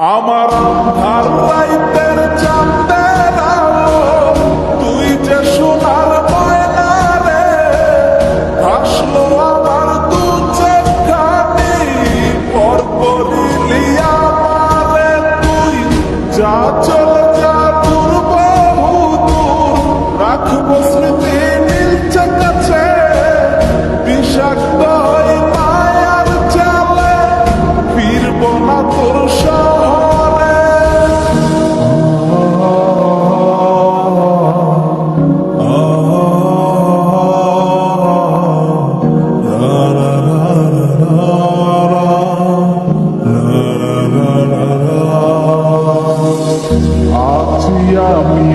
আমার আন্ধার রাইতের চাঁদের আলো, তুই যে সোনার ময়না রে, ভাসলো আমার দু চোখখানি, পর করিলি আমারে তুই। যা চলে যা দূর বহু দূর, রাখবো স্মৃতি নীলচে কাছে, বিষাক্ত হই মায়ার জালে, ফিরব না তোর শহরে। আছি আমি